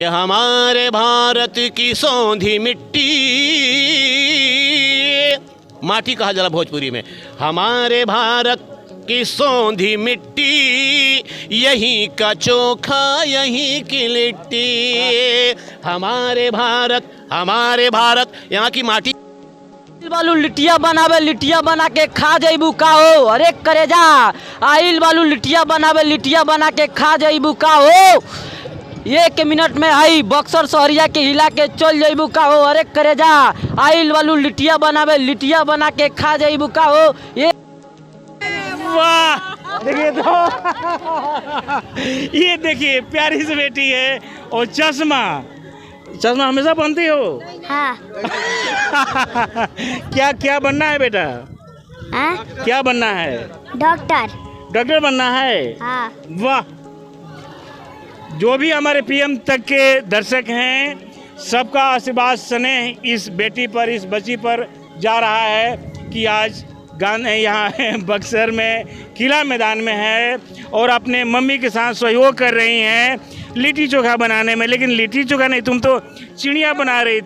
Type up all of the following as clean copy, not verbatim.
हमारे भारत की सौंधी मिट्टी, माटी कहा जाला भोजपुरी में। हमारे भारत की सौंधी मिट्टी, यहीं का चोखा यहीं की लिट्टी। हमारे भारत यहाँ की माटी। बालू लिट्टिया बनावे, लिट्टिया बना के खा जाइबू का हो। अरे करेजा आइल बालू लिट्टिया बनावे, लिट्टिया बना के खा जाइबू का हो। 1 मिनट में आई बक्सर शहरिया के हिला के चल जाइबू का हो। अरे करेजा आइल बालू लिट्टिया बनावे, लिट्टिया बना के खा जाइबू का हो। ये वाह, देखिए तो ये देखिए प्यारी सी बेटी है और चश्मा चश्मा हमेशा पहनती हो? हाँ। क्या क्या बनना है बेटा? हाँ? क्या बनना है? डॉक्टर। डॉक्टर बनना है? हाँ। वाह, जो भी हमारे पीएम तक के दर्शक हैं, सबका आशीर्वाद स्नेह इस बेटी पर, इस बच्ची पर जा रहा है कि आज गाने यहाँ है बक्सर में किला मैदान में है और अपने मम्मी के साथ सहयोग कर रही हैं लिट्टी चोखा बनाने में। लेकिन लिट्टी चोखा नहीं, तुम तो चिड़िया बना रही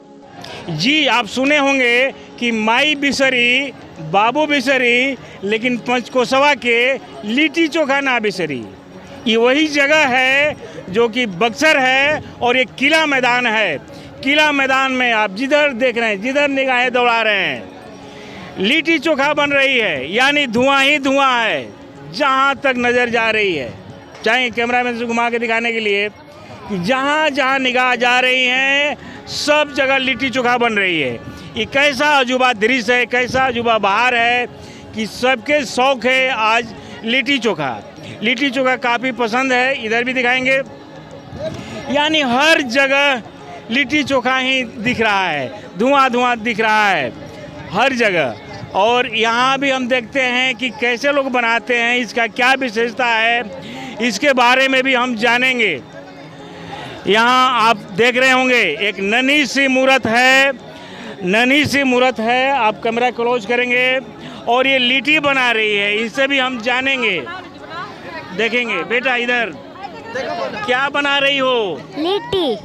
जी। आप सुने होंगे कि माई बिसरी बाबू बिसरी, लेकिन पंचकोसवा के लिट्टी चोखा ना बिसरी। ये वही जगह है जो कि बक्सर है और ये किला मैदान है। किला मैदान में आप जिधर देख रहे हैं, जिधर निगाहें दौड़ा रहे हैं, लिट्टी चोखा बन रही है, यानी धुआं ही धुआं है जहाँ तक नज़र जा रही है। चाहे कैमरामैन से घुमा के दिखाने के लिए कि जहाँ जहाँ निगाह जा रही हैं, सब जगह लिट्टी चोखा बन रही है। ये कैसा अजूबा दृश्य है, कैसा अजूबा बहार है कि सबके शौक है आज लिट्टी चोखा। लिट्टी चोखा काफ़ी पसंद है, इधर भी दिखाएंगे। यानी हर जगह लिट्टी चोखा ही दिख रहा है, धुआं धुआं दिख रहा है हर जगह। और यहाँ भी हम देखते हैं कि कैसे लोग बनाते हैं, इसका क्या विशेषता है, इसके बारे में भी हम जानेंगे। यहाँ आप देख रहे होंगे एक नन्ही सी मूर्त है, नन्ही सी मूर्त है। आप कैमरा क्लोज करेंगे और ये लिट्टी बना रही है, इससे भी हम जानेंगे, देखेंगे। बेटा इधर क्या बना रही हो? लिट्टी।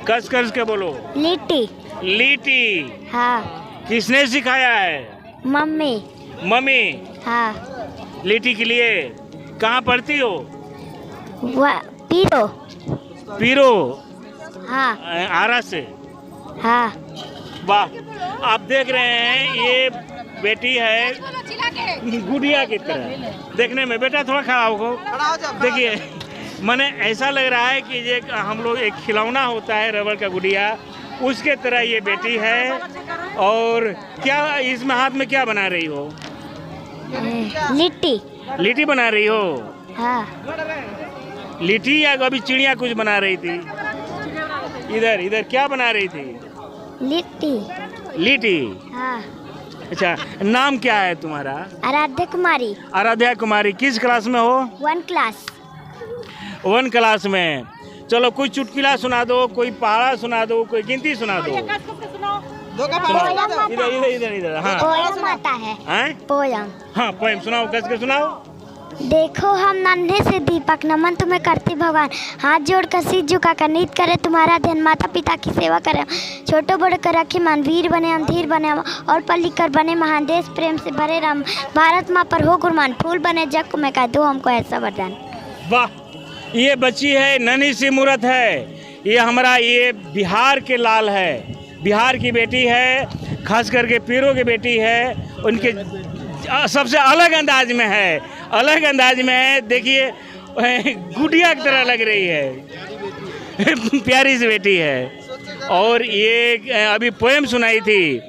कस के बोलो। लिट्टी। लिट्टी। हाँ। किसने सिखाया है? मम्मी। मम्मी। हाँ। लिट्टी के लिए कहाँ पढ़ती हो? पीरो। पीरो। हाँ। आरा से। हाँ। वाह, आप देख रहे हैं ये बेटी है गुड़िया की तरह देखने में। बेटा थोड़ा खड़ा हो, देखिए मैंने ऐसा लग रहा है कि ये हम लोग एक खिलौना होता है रबड़ का गुड़िया, उसके तरह ये बेटी है। और क्या इसमें हाथ में क्या बना रही हो? लिट्टी। लिट्टी बना रही हो? हाँ। लिट्टी या अभी चिड़िया कुछ बना रही थी? इधर इधर क्या बना रही थी? लिट्टी। लिट्टी। हाँ। अच्छा, नाम क्या है तुम्हारा? आराध्या कुमारी। आराध्या कुमारी। किस क्लास में हो? 1 क्लास। 1 क्लास में। चलो कोई चुटकुला सुना दो, कोई पहाड़ा सुना दो, कोई गिनती सुना दो। इधर इधर इधर इधर। हाँ, पोयम आता है। पोयम। हाँ, पोयम सुनाओ, कस के सुनाओ। देखो हम नन्हे से दीपक, नमन तुम्हें करते भगवान, हाथ जोड़ कर शीश झुका कर नीत करे तुम्हारा ध्यान, माता पिता की सेवा करे, छोटे बड़े कर रखे मान, वीर बने हम धीर बने हम, और पढ़ लिख कर बने महान, देश प्रेम से भरे राम, भारत माँ पर हो गुरमान, फूल बने जग में का दो हमको ऐसा वरदान। वाह, ये बच्ची है, नन्ही सी मूर्त है। ये हमारा ये बिहार के लाल है, बिहार की बेटी है, खास करके पीरों की बेटी है। उनके सबसे अलग अंदाज में है, अलग अंदाज में है। देखिए गुड़िया की तरह लग रही है, प्यारी सी बेटी है। और ये अभी पोएम सुनाई थी।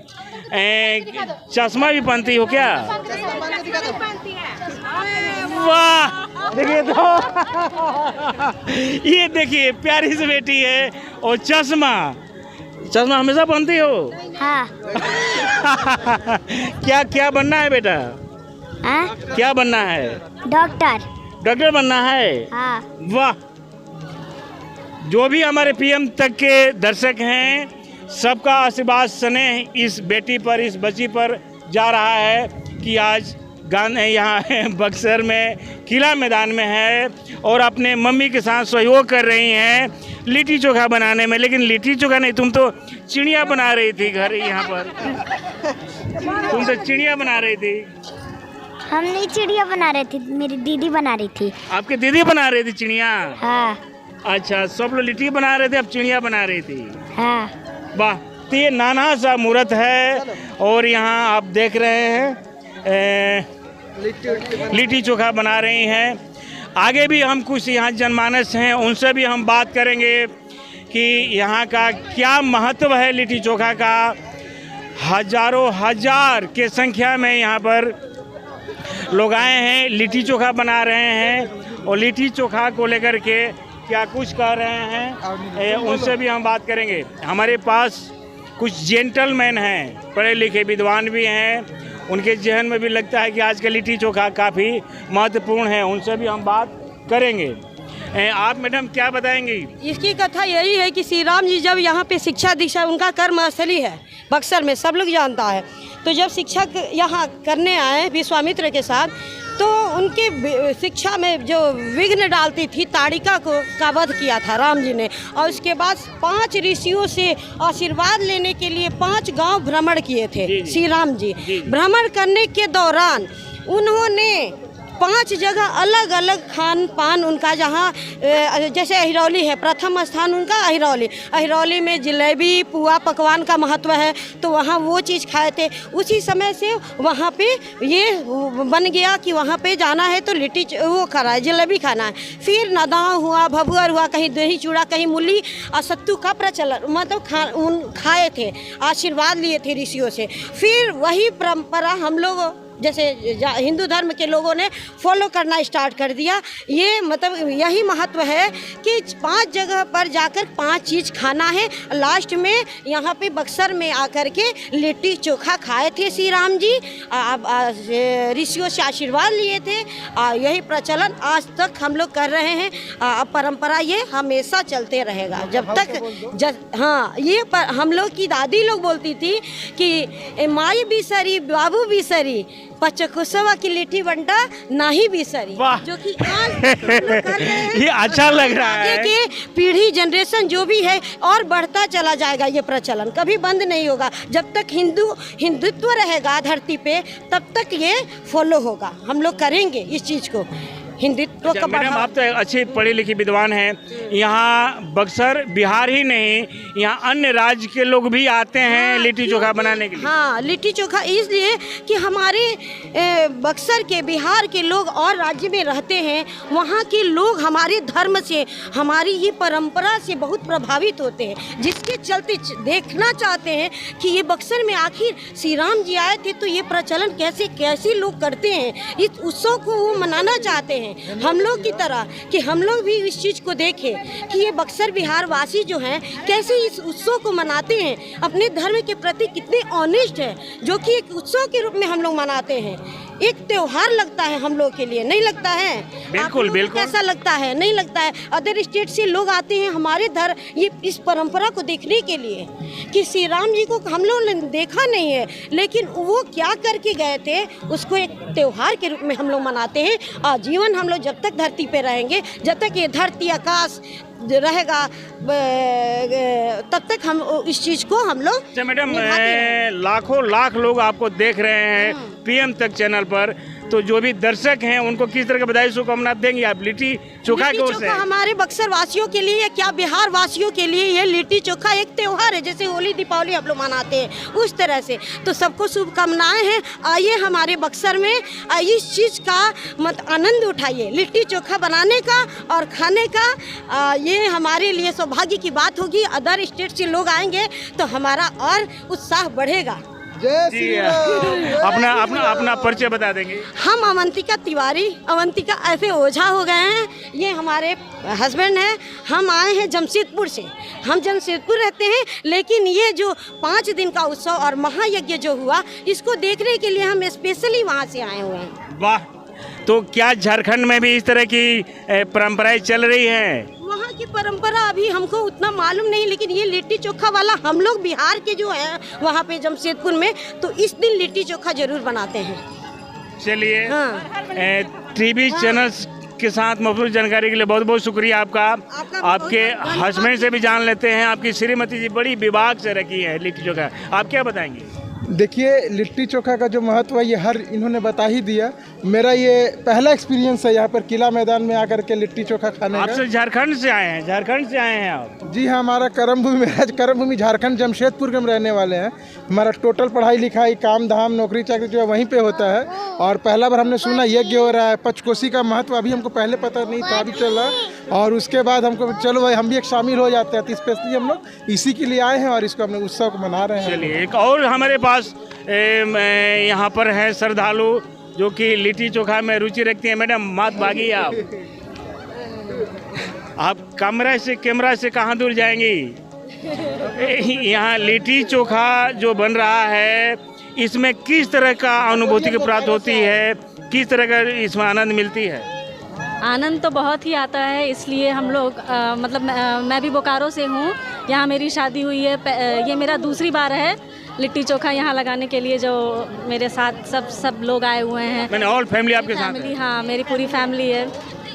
चश्मा भी पहनती हो क्या? वाह, देखिए तो ये देखिए प्यारी सी बेटी है और चश्मा हमेशा पहनती हो? हाँ। क्या क्या बनना है बेटा? क्या बनना है? डॉक्टर। डॉक्टर बनना है? हाँ। वाह, जो भी हमारे पीएम तक के दर्शक हैं, सबका आशीर्वाद स्नेह इस बेटी पर, इस बच्ची पर जा रहा है कि आज यहाँ बक्सर में किला मैदान में है और अपने मम्मी के साथ सहयोग कर रही हैं लिट्टी चोखा बनाने में। लेकिन लिट्टी चोखा नहीं, तुम तो चिड़िया बना रही थी घर यहाँ पर, तुम तो चिड़िया बना रही थी। हम नहीं चिड़िया बना रही थी, मेरी दीदी बना रही थी। आपके दीदी बना रही थी चिड़िया? हाँ। अच्छा, सब लोग लिट्टी बना रहे थे, अब चिड़िया बना रही थी। हाँ। वाह। तो ये नाना सा मूर्त है और यहाँ आप देख रहे हैं लिट्टी चोखा बना रही हैं। आगे भी हम कुछ यहाँ जनमानस हैं उनसे भी हम बात करेंगे कि यहाँ का क्या महत्व है लिट्टी चोखा का। हजारों हजार के संख्या में यहाँ पर लोग आए हैं, लिट्टी चोखा बना रहे हैं और लिट्टी चोखा को लेकर के क्या कुछ कह रहे हैं उनसे भी हम बात करेंगे। हमारे पास कुछ जेंटलमैन हैं, पढ़े लिखे विद्वान भी हैं, उनके जहन में भी लगता है कि आज का लिट्टी चोखा काफ़ी महत्वपूर्ण है, उनसे भी हम बात करेंगे। आप मैडम क्या बताएंगी? इसकी कथा यही है कि श्री राम जी जब यहाँ पे शिक्षा दीक्षा, उनका कर्मस्थली है बक्सर में, सब लोग जानता है। तो जब शिक्षा यहाँ करने आए विश्वामित्र के साथ, तो उनके शिक्षा में जो विघ्न डालती थी ताड़िका को का वध किया था राम जी ने। और उसके बाद 5 ऋषियों से आशीर्वाद लेने के लिए 5 गांव भ्रमण किए थे श्री राम जी। भ्रमण करने के दौरान उन्होंने 5 जगह अलग अलग खान पान उनका, जहाँ जैसे अहिरौली है, प्रथम स्थान उनका अहिरौली। अहिरौली में जलेबी पुआ पकवान का महत्व है, तो वहाँ वो चीज़ खाए थे। उसी समय से वहाँ पे ये बन गया कि वहाँ पे जाना है तो लिट्टी वो खाना है, जलेबी खाना है। फिर नदाव हुआ, भभुअर हुआ, कहीं दही चूड़ा, कहीं मूली और सत्तू का प्रचलन, मतलब खाए थे, आशीर्वाद लिए थे ऋषियों से। फिर वही परंपरा हम लोग जैसे हिंदू धर्म के लोगों ने फॉलो करना स्टार्ट कर दिया। ये मतलब यही महत्व है कि 5 जगह पर जाकर 5 चीज़ खाना है। लास्ट में यहाँ पे बक्सर में आकर के लिट्टी चोखा खाए थे श्री राम जी, ऋषियों से आशीर्वाद लिए थे। यही प्रचलन आज तक हम लोग कर रहे हैं। परंपरा ये हमेशा चलते रहेगा जब तक हाँ, ये हम लोग की दादी लोग बोलती थी कि माई भी सरी बाबू भी सरी, पचकुसवा की लिट्टी बंटा नहीं भी सरी, जो कि आज कर रहे हैं। ये अच्छा लग रहा है। आगे के पीढ़ी जनरेशन जो भी है और बढ़ता चला जाएगा, ये प्रचलन कभी बंद नहीं होगा। जब तक हिंदुत्व रहेगा धरती पे तब तक ये फॉलो होगा। हम लोग करेंगे इस चीज़ को, हिंदुत्व का। मैडम आप तो अच्छे पढ़े लिखे विद्वान हैं, यहाँ बक्सर बिहार ही नहीं, यहाँ अन्य राज्य के लोग भी आते हैं लिट्टी चोखा बनाने के लिए। हाँ, लिट्टी चोखा इसलिए कि हमारे बक्सर के बिहार के लोग और राज्य में रहते हैं, वहाँ के लोग हमारे धर्म से, हमारी ये परंपरा से बहुत प्रभावित होते हैं, जिसके चलते देखना चाहते हैं कि ये बक्सर में आखिर श्री राम जी आए थे तो ये प्रचलन कैसे लोग करते हैं। इस उत्सव को वो मनाना चाहते हैं हम लोग की तरह, कि हम लोग भी इस चीज़ को देखें कि ये बक्सर बिहार वासी जो हैं कैसे इस उत्सव को मनाते हैं, अपने धर्म के प्रति कितने ऑनेस्ट है, जो कि एक उत्सव के रूप में हम लोग मनाते हैं। एक त्योहार लगता है हम लोग के लिए, नहीं लगता है? बिल्कुल बिल्कुल। कैसा लगता है? नहीं लगता है। अदर स्टेट से लोग आते हैं हमारे ये इस परंपरा को देखने के लिए कि श्री राम जी को हम लोग ने देखा नहीं है, लेकिन वो क्या करके गए थे उसको एक त्योहार के रूप में हम लोग मनाते हैं। आजीवन हम लोग जब तक धरती पे रहेंगे, जब तक ये धरती आकाश रहेगा, तब तक हम इस चीज़ को हम लोग। अच्छा मैडम, लाखों लाख लोग आपको देख रहे हैं पीएम तक चैनल पर, तो जो भी दर्शक हैं उनको किस तरह का बधाई शुभकामना देंगे आप लिट्टी चोखा की ओर से? हमारे बक्सर वासियों के लिए, क्या बिहार वासियों के लिए ये लिट्टी चोखा एक त्योहार है, जैसे होली दीपावली आप लोग मनाते हैं उस तरह से। तो सबको शुभकामनाएं हैं। आइए हमारे बक्सर में इस चीज़ का आनंद उठाइए, लिट्टी चोखा बनाने का और खाने का। ये हमारे लिए सौभाग्य की बात होगी। अदर स्टेट से लोग आएंगे तो हमारा और उत्साह बढ़ेगा। जी, अपना परिचय बता देंगे? हम अवंतिका तिवारी, अवंतिका ऐसे ओझा हो गए हैं, ये हमारे हस्बैंड हैं। हम आए हैं जमशेदपुर से, हम जमशेदपुर रहते हैं, लेकिन ये जो 5 दिन का उत्सव और महायज्ञ जो हुआ, इसको देखने के लिए हम स्पेशली वहाँ से आए हुए हैं। वाह। तो क्या झारखंड में भी इस तरह की परंपराएं चल रही हैं? वहाँ की परंपरा अभी हमको उतना मालूम नहीं, लेकिन ये लिट्टी चोखा वाला हम लोग बिहार के जो हैं वहाँ पे जमशेदपुर में, तो इस दिन लिट्टी चोखा जरूर बनाते हैं। चलिए, हाँ। टीवी चैनल्स के साथ मौजूद जानकारी के लिए बहुत बहुत शुक्रिया आपका। आपके हस्बैंड से भी जान लेते हैं। आपकी श्रीमती जी बड़ी विभाग से रखी है लिट्टी चोखा, आप क्या बताएंगे? देखिए, लिट्टी चोखा का जो महत्व है ये हर इन्होंने बता ही दिया। मेरा ये पहला एक्सपीरियंस है यहाँ पर किला मैदान में आकर के लिट्टी चोखा खाने आप का। से झारखंड से आए हैं? झारखंड से आए हैं आप? जी हाँ, हमारा कर्मभूमि झारखंड जमशेदपुर के हम रहने वाले हैं। हमारा टोटल पढ़ाई लिखाई काम धाम नौकरी चाकरी जो है वहीं पे होता है। और पहला बार हमने सुना यज्ञ हो रहा है, पंचकोशी का महत्व अभी हमको पहले पता नहीं था, अभी चला। और उसके बाद हमको चलो भाई हम भी एक शामिल हो जाते हैं, तो स्पेशली हम लोग इसी के लिए आए हैं और इसको हमने उत्सव को मना रहे हैं। चलिए, एक और हमारे पास यहाँ पर है श्रद्धालु जो कि लिट्टी चोखा में रुचि रखती है। मैडम मात भागी आप कैमरा से कहाँ दूर जाएंगी? यहाँ लिट्टी चोखा जो बन रहा है इसमें किस तरह का अनुभूति की प्राप्त होती है, किस तरह का इसमें आनंद मिलती है? आनंद तो बहुत ही आता है, इसलिए हम लोग मैं भी बोकारो से हूँ, यहाँ मेरी शादी हुई है। ये मेरा दूसरी बार है लिट्टी चोखा यहाँ लगाने के लिए, जो मेरे साथ सब लोग आए हुए हैं। मैंने ऑल फैमिली आपके साथ है? हाँ, मेरी पूरी फैमिली है।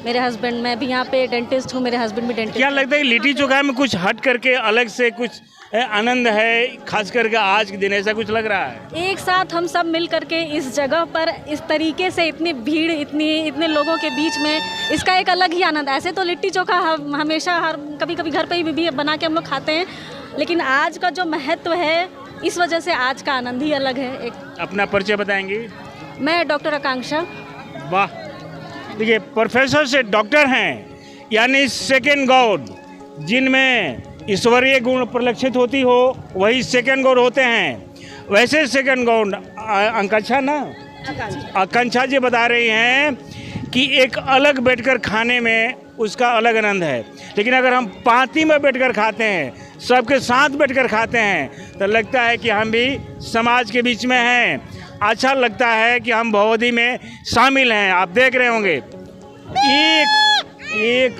मेरे हस्बैंड, मैं भी यहाँ पे डेंटिस्ट हूँ, मेरे हस्बैंड भी डेंटिस्ट। क्या लगता है लिट्टी चोखा में कुछ हट करके अलग से कुछ आनंद है, खास करके आज के दिन ऐसा कुछ लग रहा है? एक साथ हम सब मिल करके इस जगह पर इस तरीके से इतनी भीड़, इतने लोगों के बीच में, इसका एक अलग ही आनंद। ऐसे तो लिट्टी चोखा हमेशा कभी घर पे भी बना के हम लोग खाते हैं, लेकिन आज का जो महत्व है इस वजह से आज का आनंद ही अलग है। एक अपना परिचय बताएंगी? मैं डॉक्टर आकांक्षा। वाह, देखिए प्रोफेसर से डॉक्टर हैं, यानी सेकेंड गॉड, जिनमें ईश्वरीय गुण परिलक्षित होती हो वही सेकेंड गॉड होते हैं। वैसे सेकेंड गॉड आकांक्षा जी बता रही हैं कि एक अलग बैठकर खाने में उसका अलग आनंद है, लेकिन अगर हम पार्टी में बैठकर खाते हैं, सबके साथ बैठकर खाते हैं, तो लगता है कि हम भी समाज के बीच में हैं। अच्छा लगता है कि हम भगवती में शामिल हैं। आप देख रहे होंगे एक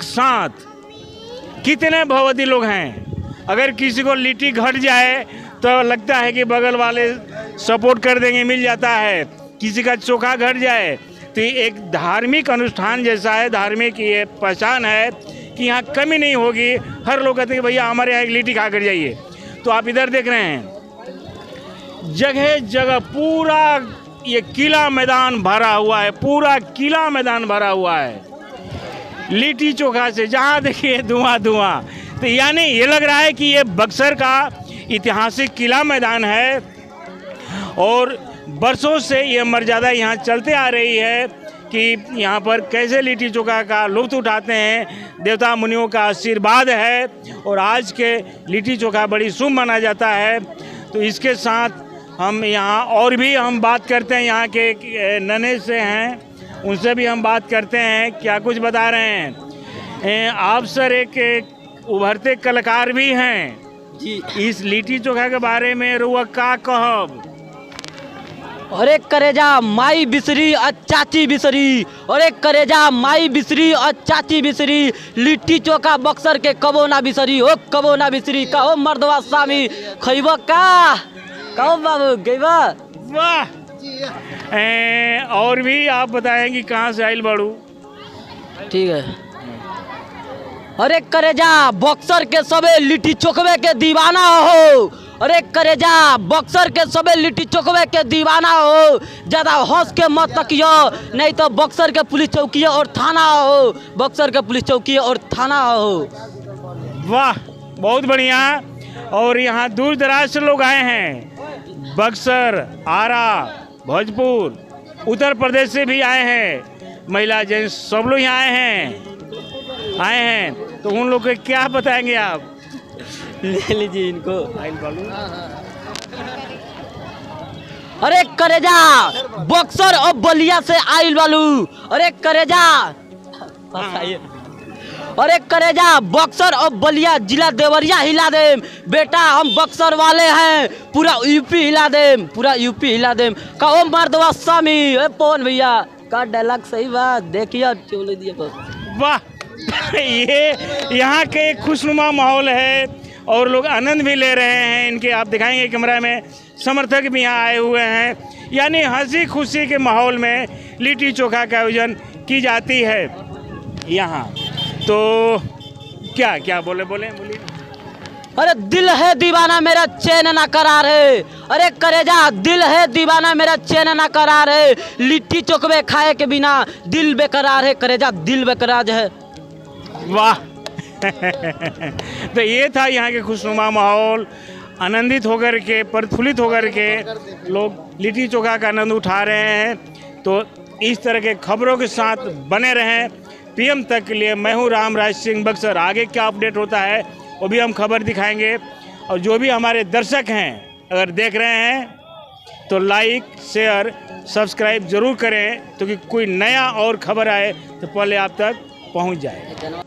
साथ कितने भगवती लोग हैं। अगर किसी को लिट्टी घट जाए तो लगता है कि बगल वाले सपोर्ट कर देंगे, मिल जाता है। किसी का चोखा घट जाए तो एक धार्मिक अनुष्ठान जैसा है, धार्मिक ये पहचान है कि यहाँ कमी नहीं होगी। हर लोग कहते हैं कि भैया हमारे यहाँ एक लिट्टी खा कर जाइए। तो आप इधर देख रहे हैं जगह जगह पूरा ये किला मैदान भरा हुआ है, पूरा किला मैदान भरा हुआ है लिट्टी चोखा से। जहाँ देखिए धुआं। तो यानी ये लग रहा है कि ये बक्सर का ऐतिहासिक किला मैदान है और बरसों से ये मर्यादा यहाँ चलते आ रही है कि यहाँ पर कैसे लिट्टी चोखा का लुत्फ उठाते हैं। देवता मुनियों का आशीर्वाद है और आज के लिट्टी चोखा बड़ी शुभ माना जाता है। तो इसके साथ हम यहाँ और भी हम बात करते हैं, यहाँ के नने से हैं, उनसे भी हम बात करते हैं, क्या कुछ बता रहे हैं। आप सर एक उभरते कलाकार भी हैं जी, इस लिट्टी चोखा के बारे में रुआ का कहब? अरे करेजा माई बिसरी और चाची बिसरी, अरे करेजा माई बिसरी और चाची बिसरी, लिट्टी चोखा बक्सर के कबो ना बिसरी हो, कबो ना बिसरी। कहो मर्दवा स्वामी खैबो का, कहो बाबू गईबा। वाह, और भी आप बताएंगे कहाँ से आइल बाड़ू? ठीक है। अरे करेजा बक्सर के सबे लिट्टी चोखवे के दीवाना हो, अरे करेजा बक्सर के सबे लिट्टी चोखवे के दीवाना हो। ज़्यादा हंस के मत तकियो, नहीं तो बक्सर के पुलिस चौकी और थाना हो, बक्सर के पुलिस चौकी और थाना हो। वाह, बहुत बढ़िया। और यहाँ दूर दराज से लोग आए हैं, बक्सर, आरा, भोजपुर, उत्तर प्रदेश से भी आए हैं, महिला जेंट्स सब लोग यहाँ आए हैं। तो उन लोग को क्या बताएंगे आप? ले लीजिए इनको। अरे करेजा बक्सर और बलिया से आइल वालू, अरे करेजा, अरे करेजा बक्सर और बलिया जिला देवरिया हिला दे बेटा, हम बक्सर वाले हैं, पूरा यूपी हिला दे, पूरा यूपी हिला दे। कहो मर्दवा स्वामी पवन भैया का डायलॉग सही बात देखिए, चोले दिए बस। वाह, ये यहाँ के खुशनुमा माहौल है और लोग आनंद भी ले रहे हैं इनके। आप दिखाएंगे कैमरा में, समर्थक भी यहाँ आए हुए हैं। यानी हंसी खुशी के माहौल में लिट्टी चोखा का आयोजन की जाती है यहाँ। तो क्या क्या बोलिए। अरे दिल है दीवाना मेरा चैन ना करार है, अरे करेजा दिल है दीवाना मेरा चैन ना करार है, लिट्टी चोखवे खाए के बिना दिल बेकरार है, करेजा दिल बेकरार है। वाह तो ये था यहाँ के खुशनुमा माहौल। आनंदित होकर के, प्रफुल्लित होकर के लोग लिट्टी चोखा का आनंद उठा रहे हैं। तो इस तरह के खबरों के साथ बने रहें पीएम तक के लिए। मैं हूँ रामराज सिंह बक्सर। आगे क्या अपडेट होता है वो भी हम खबर दिखाएंगे। और जो भी हमारे दर्शक हैं अगर देख रहे हैं तो लाइक शेयर सब्सक्राइब ज़रूर करें, क्योंकि कोई नया और खबर आए तो पहले आप तक पहुंच जाए।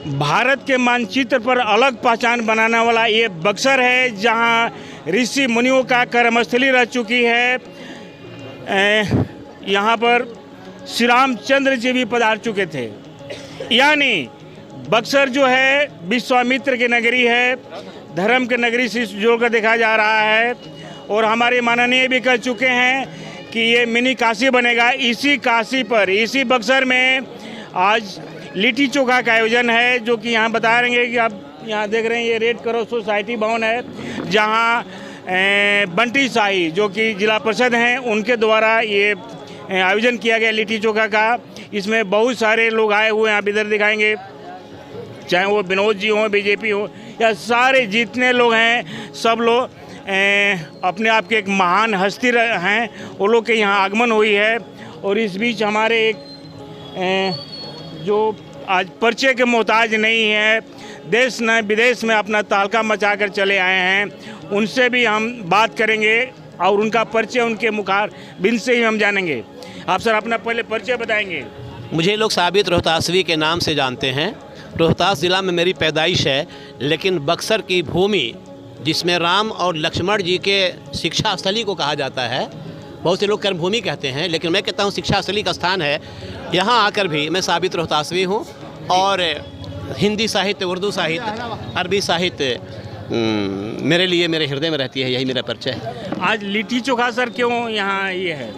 भारत के मानचित्र पर अलग पहचान बनाने वाला ये बक्सर है, जहां ऋषि मुनियों का कर्मस्थली रह चुकी है। यहाँ पर श्री रामचंद्र जी भी पधार चुके थे। यानी बक्सर जो है विश्वामित्र की नगरी है, धर्म की नगरी से जोड़कर देखा जा रहा है। और हमारे माननीय भी कह चुके हैं कि ये मिनी काशी बनेगा। इसी काशी पर, इसी बक्सर में आज लिट्टी चोखा का आयोजन है, जो कि यहाँ बता रहे हैं कि आप यहाँ देख रहे हैं ये रेड क्रॉस सोसाइटी भवन है, जहाँ बंटी शाही जो कि जिला परिषद हैं उनके द्वारा ये आयोजन किया गया लिट्टी चोखा का। इसमें बहुत सारे लोग आए हुए हैं, आप इधर दिखाएंगे, चाहे वो विनोद जी हों, बीजेपी हो, या सारे जितने लोग हैं सब लोग अपने आप के एक महान हस्ती हैं, वो लोग के यहाँ आगमन हुई है। और इस बीच हमारे एक जो आज परिचय के मोहताज नहीं है, देश न विदेश में अपना तालका मचा कर चले आए हैं, उनसे भी हम बात करेंगे और उनका परिचय उनके मुखार बिन से ही हम जानेंगे। आप सर अपना पहले परिचय बताएंगे। मुझे लोग साबित रोहतासवी के नाम से जानते हैं। रोहतास ज़िला में मेरी पैदाइश है, लेकिन बक्सर की भूमि जिसमें राम और लक्ष्मण जी के शिक्षा स्थली को कहा जाता है, बहुत से लोग कर्मभूमि कहते हैं, लेकिन मैं कहता हूँ शिक्षा स्थली का स्थान है। यहाँ आकर भी मैं साबित रोहतासवी हूँ और हिंदी साहित्य, उर्दू साहित्य, अरबी साहित्य मेरे लिए मेरे हृदय में रहती है, यही मेरा परिचय है। आज लिट्टी चोखा सर क्यों यहाँ ये है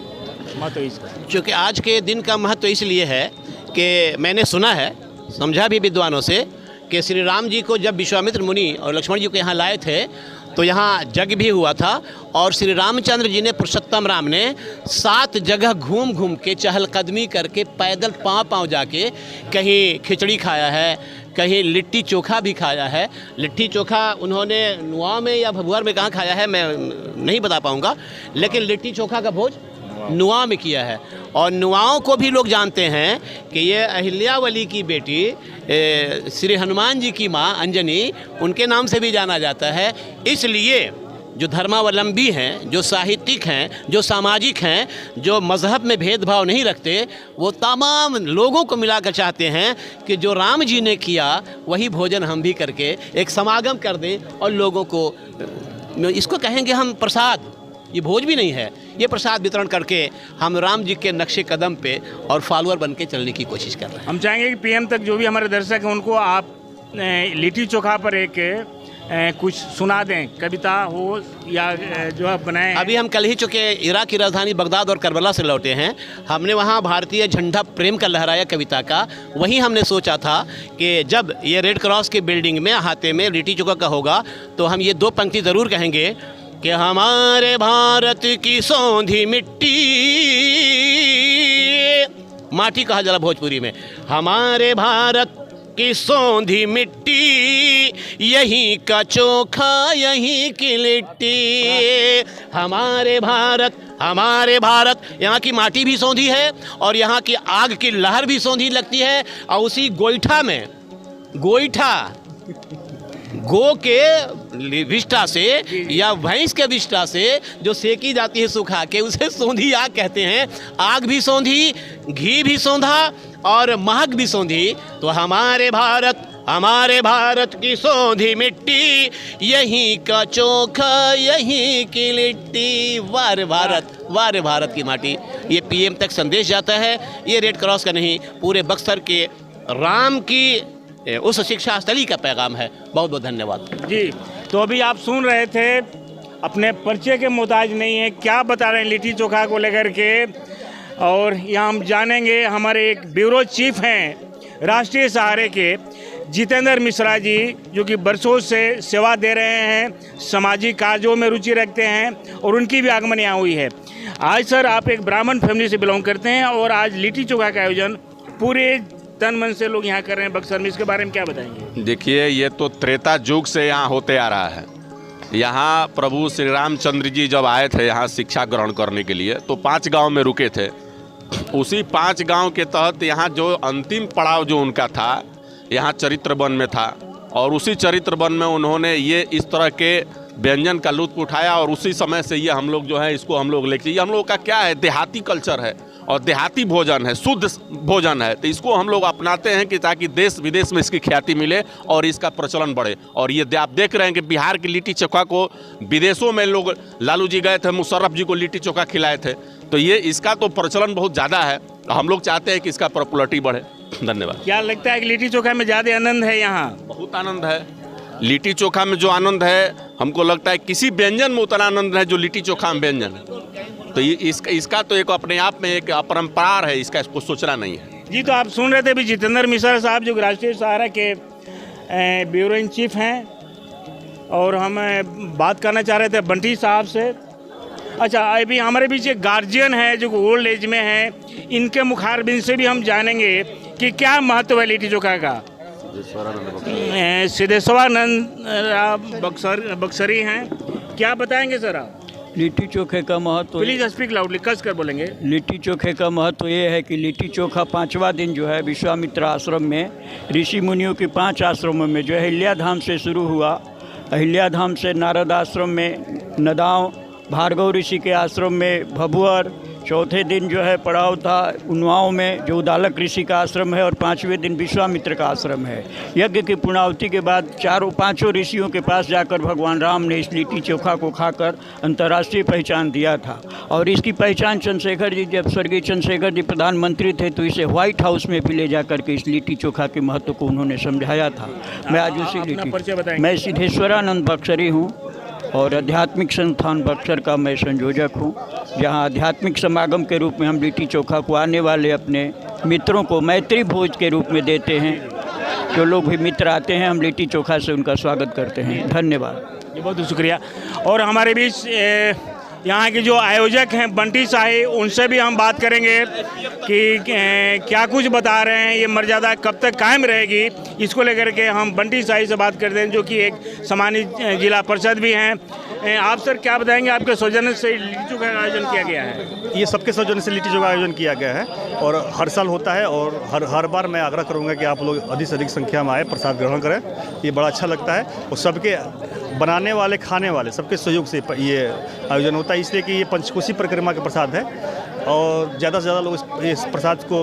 महत्व इसका? क्योंकि आज के दिन का महत्व इसलिए है कि मैंने सुना है, समझा भी विद्वानों से, कि श्री राम जी को जब विश्वामित्र मुनि और लक्ष्मण जी को यहाँ लाए थे तो यहाँ यज्ञ भी हुआ था। और श्री रामचंद्र जी ने, पुरुषोत्तम राम ने 7 जगह घूम घूम के चहलकदमी करके पैदल पाँव जाके कहीं खिचड़ी खाया है, कहीं लिट्टी चोखा भी खाया है। लिट्टी चोखा उन्होंने नुआ में या भभुआर में कहाँ खाया है मैं नहीं बता पाऊँगा, लेकिन लिट्टी चोखा का भोज नुआ में किया है। और नुआओं को भी लोग जानते हैं कि ये अहिल्यावली की बेटी श्री हनुमान जी की माँ अंजनी, उनके नाम से भी जाना जाता है। इसलिए जो धर्मावलंबी हैं, जो साहित्यिक हैं, जो सामाजिक हैं, जो मज़हब में भेदभाव नहीं रखते, वो तमाम लोगों को मिलाकर चाहते हैं कि जो राम जी ने किया वही भोजन हम भी करके एक समागम कर दें और लोगों को, इसको कहेंगे हम प्रसाद, ये भोज भी नहीं है, ये प्रसाद वितरण करके हम राम जी के नक्शे कदम पे और फॉलोअर बन के चलने की कोशिश कर रहे हैं। हम चाहेंगे कि पीएम तक जो भी हमारे दर्शक हैं उनको आप लिट्टी चोखा पर एक कुछ सुना दें, कविता हो या जो आप बनाएं। अभी हम कल ही चुके इराक की राजधानी बगदाद और करबला से लौटे हैं। हमने वहाँ भारतीय झंडा प्रेम का लहराया कविता का। वहीं हमने सोचा था कि जब ये रेड क्रॉस की बिल्डिंग में अहाते में लिट्टी चोखा का होगा तो हम ये 2 पंक्ति ज़रूर कहेंगे कि हमारे भारत की सौंधी मिट्टी, माटी कहा जरा भोजपुरी में, हमारे भारत की सौंधी मिट्टी, यहीं का चोखा यहीं की लिट्टी। हमारे भारत यहाँ की माटी भी सौंधी है और यहाँ की आग की लहर भी सौंधी लगती है। और उसी गोईठा में, गोईठा गो के विष्ठा से या भैंस के विष्ठा से जो सेकी जाती है सुखा के, उसे सौंधी आग कहते हैं। आग भी सौंधी, घी भी सौंधा और महक भी सौंधी। तो हमारे भारत की सौंधी मिट्टी, यहीं का चोखा यहीं की लिट्टी। वारे भारत की माटी। ये पीएम तक संदेश जाता है। ये रेड क्रॉस का नहीं, पूरे बक्सर के राम की उस शिक्षा स्थली का पैगाम है। बहुत बहुत धन्यवाद जी। तो अभी आप सुन रहे थे, अपने परिचय के मोहताज नहीं है, क्या बता रहे हैं लिट्टी चोखा को लेकर के। और यहाँ हम जानेंगे, हमारे एक ब्यूरो चीफ हैं राष्ट्रीय सहारे के जितेंद्र मिश्रा जी, जो कि बरसों से सेवा दे रहे हैं, सामाजिक कार्यों में रुचि रखते हैं और उनकी भी आगमन यहाँ हुई है। आज सर आप एक ब्राह्मण फैमिली से बिलोंग करते हैं और आज लिट्टी चोखा का आयोजन पूरे तन मन से लोग यहाँ कर रहे हैं बक्सर में, इसके बारे में क्या बताएंगे? देखिए, ये तो त्रेता युग से यहाँ होते आ रहा है। यहाँ प्रभु श्री रामचंद्र जी जब आए थे यहाँ शिक्षा ग्रहण करने के लिए, तो 5 गांव में रुके थे। उसी 5 गांव के तहत यहाँ जो अंतिम पड़ाव जो उनका था, यहाँ चरित्र वन में था और उसी चरित्र वन में उन्होंने ये इस तरह के व्यंजन का लुत्फ उठाया और उसी समय से ये हम लोग जो है इसको हम लोग लेके, ये हम लोग का क्या है, देहाती कल्चर है और देहाती भोजन है, शुद्ध भोजन है। तो इसको हम लोग अपनाते हैं कि ताकि देश विदेश में इसकी ख्याति मिले और इसका प्रचलन बढ़े। और ये आप देख रहे हैं कि बिहार की लिट्टी चोखा को विदेशों में लोग, लालू जी गए थे, मुशर्रफ जी को लिट्टी चोखा खिलाए थे। तो ये इसका तो प्रचलन बहुत ज़्यादा है, हम लोग चाहते हैं कि इसका पॉपुलरिटी बढ़े। धन्यवाद। क्या लगता है कि लिट्टी चोखा में ज़्यादा आनंद है? यहाँ बहुत आनंद है। लिट्टी चोखा में जो आनंद है, हमको लगता है किसी व्यंजन में उतना आनंद है जो लिट्टी चोखा में व्यंजन है। तो ये इसका तो एक अपने आप में एक परंपरा है, इसका इसको सोचना नहीं है। जी। तो आप सुन रहे थे भी जितेंद्र मिश्रा साहब, जो राष्ट्रीय सहारा के ब्यूरो इन चीफ हैं, और हम बात करना चाह रहे थे बंटी साहब से। अच्छा, अभी हमारे बीच एक गार्जियन है जो ओल्ड एज में है, इनके मुखारबिन से भी हम जानेंगे कि क्या महत्व है लिट्टी चोखा का। सिद्धेश्वरानंद बक्सरी हैं, क्या बताएंगे सर आप? लिट्टी चोखे का महत्व, प्लीज स्पीक लाउडली, कस कर बोलेंगे। लिट्टी चोखे का महत्व ये है कि लिट्टी चोखा 5वां दिन जो है विश्वामित्र आश्रम में, ऋषि मुनियों के 5 आश्रमों में जो है अहिल्याधाम से शुरू हुआ। अहिल्याधाम से नारद आश्रम में नदाव, भार्गव ऋषि के आश्रम में भभुअर, चौथे दिन जो है पड़ाव था उन्नाव में जो उदालक ऋषि का आश्रम है, और 5वें दिन विश्वामित्र का आश्रम है। यज्ञ की पूर्णाहुति के बाद 4-5 ऋषियों के पास जाकर भगवान राम ने इस लिट्टी चोखा को खाकर अंतर्राष्ट्रीय पहचान दिया था। और इसकी पहचान चंद्रशेखर जी, जब स्वर्गीय चंद्रशेखर जी प्रधानमंत्री थे, तो इसे व्हाइट हाउस में भी ले जाकर के इस लिट्टी चोखा के महत्व को उन्होंने समझाया था। मैं आज उसी लिट्टी, मैं सिद्धेश्वरानंद बक्सरी हूँ और आध्यात्मिक संस्थान बक्सर का मैं संयोजक हूँ, जहाँ आध्यात्मिक समागम के रूप में हम लिट्टी चोखा को आने वाले अपने मित्रों को मैत्री भोज के रूप में देते हैं। जो लोग भी मित्र आते हैं, हम लिट्टी चोखा से उनका स्वागत करते हैं। धन्यवाद। बहुत बहुत शुक्रिया। और हमारे बीच यहाँ के जो आयोजक हैं बंटी शाही, उनसे भी हम बात करेंगे कि क्या कुछ बता रहे हैं, ये मर्यादा कब तक कायम रहेगी, इसको लेकर के हम बंटी शाही से बात करते हैं, जो कि एक सम्मानित जिला परिषद भी हैं। आप सर क्या बताएंगे, आपके सौजन्य से लिट्टी चोखा का आयोजन किया गया है? ये सबके सौजन्य से लिट्टी चोखा का आयोजन किया गया है और हर साल होता है, और हर बार मैं आग्रह करूँगा कि आप लोग अधिक से अधिक संख्या में आए, प्रसाद ग्रहण करें। ये बड़ा अच्छा लगता है और सबके बनाने वाले, खाने वाले सबके सहयोग से ये आयोजन होता है, इसलिए कि ये पंचकोशी परिक्रमा का प्रसाद है और ज़्यादा से ज़्यादा लोग इस प्रसाद को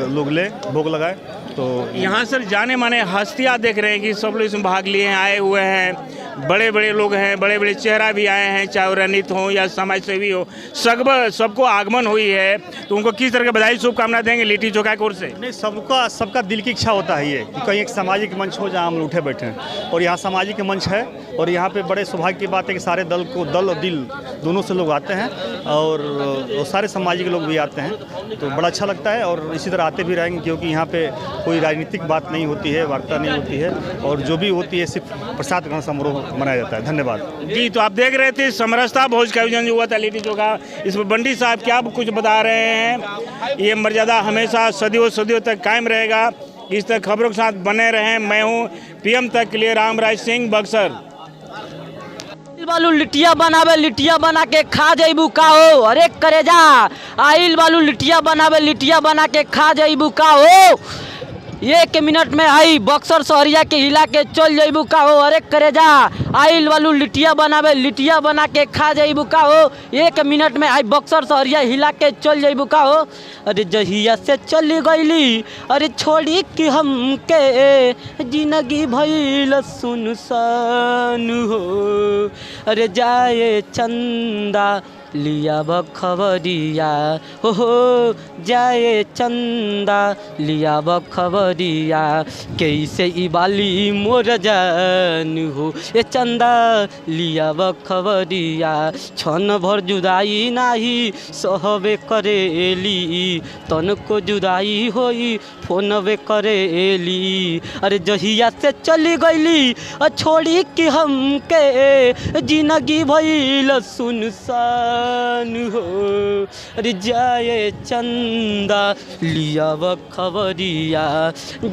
लोग ले, भोग लगाए। तो यहाँ सर जाने माने हस्तियाँ देख रहे हैं कि सब लोग इसमें भाग लिए हैं, आए हुए हैं, बड़े बड़े लोग हैं, बड़े बड़े चेहरा भी आए हैं, चाहे रणनीति हो या समाज सेवी हो, सबको आगमन हुई है। तो उनको किस तरह की बधाई शुभकामना देंगे लिट्टी चोखा की ओर से? नहीं, सबका दिल की इच्छा होता है ये कि कहीं एक सामाजिक मंच हो जहाँ हम उठे बैठे हैं, और यहाँ सामाजिक मंच है। और यहाँ पे बड़े सौभाग्य की बात है कि सारे दल और दिल दोनों से लोग आते हैं और सारे सामाजिक लोग भी आते हैं, तो बड़ा अच्छा लगता है। और इसी तरह आते भी रहेंगे, क्योंकि यहाँ पे कोई राजनीतिक बात नहीं होती है, वार्ता नहीं होती है, और जो भी होती है सिर्फ प्रसाद ग्रहण समारोह मनाया जाता है। धन्यवाद जी। तो आप देख रहे थे समरसता भोज का आयोजन जो हुआ था लिट्टी चोखा, इसमें बंटी साहब क्या कुछ बता रहे हैं। ये मर्यादा हमेशा सदियों तक कायम रहेगा। इस तरह खबरों के साथ बने रहें। मैं हूँ PM तक के लिए रामराज सिंह, बक्सर। बालू लिट्टिया बनावे, लिट्टिया बना के खा जइबू का हो। अरे करेजा, आइल बालू लिट्टिया बनावे, लिट्टिया बना के खा जइबू का हो। 1 मिनट में आई बक्सर शहरिया के हिला के चल जइबू का हो। अरे करेजा, आइल वालू लिट्टिया बनावे, लिट्टिया बना के खा जइबू का हो। 1 मिनट में आई बक्सर शहरिया हिला के चल जइबू का हो। अरे जहिया से चली गईली, अरे छोड़ी कि हमके जिंदगी भइल सुनसान हो। अरे जाए चंदा लिया बखबरिया हो जाए चंदा लिया बखबरिया कैसे ई बाली मोर जान हो ये चंदा लिया बखबरिया क्षण भर जुदाई नाही सहबे करेली तन को जुदाई होई फोनबे करेली अरे जहिया से चली गईली छोड़ी कि हमके जिंदगी भइल सुनसान हो अरे जाए चंदा लिया बखबरिया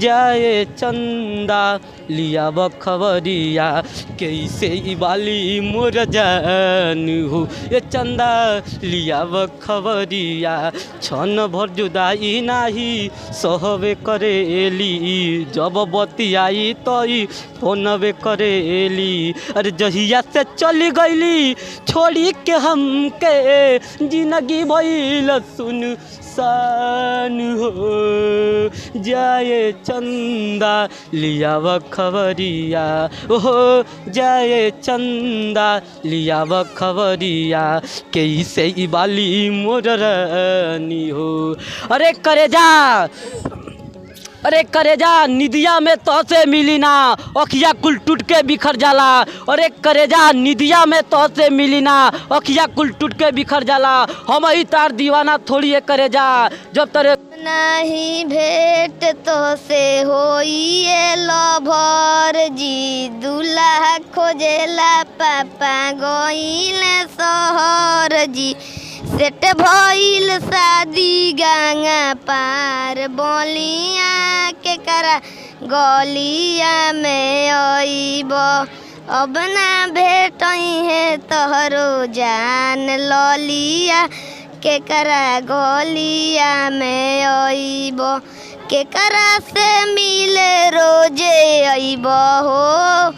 जाए चंदा लिया बखबरिया कैसे ई बाली मोर जान हो ये चंदा लिया बखबरिया क्षण भर जुदाई नाही सहबे करेली जब बतियाई तई फोनबे करेली अरे जहिया से चली गईली छोड़ी के हमके जिंदगी भइल सुनसान हो जाए चंदा लिया बखबरिया हो जाए चंदा लिया बखबरिया कैसे ई बाली मोर रानी हो अरे करेजा निदिया में तो से मिली ना अखिया कुल टूट के बिखर जाला अरे करेजा निदिया में तो से मिली ना अखिया कुल टूट के बिखर जाला हम ही तार दीवाना थोड़ी है करेजा जब तेरे नहीं भेंट तो से होई लभर जी दूल्हा खोजेला पापा गईल शहर जी सेट भइल शादी गंगा पार बोलिया के करा गलिया में अइब अब ना भेटई है तोहरो जान ललिया के करा गलिया में अइब के करा से मिले रोजे अइब हो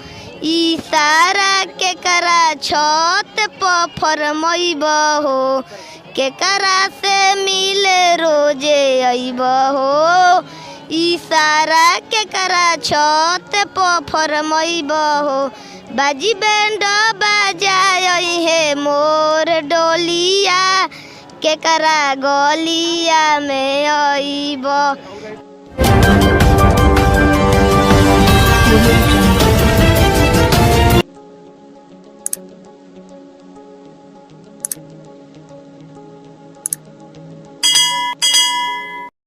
इशारा के करा छत पर फरमइब हो के करा से मिले रोजे अइब हो इशारा के करा छत पर फरमइब हो बाजी बैंड बजाई है मोर डोलिया के करा गलिया में अइब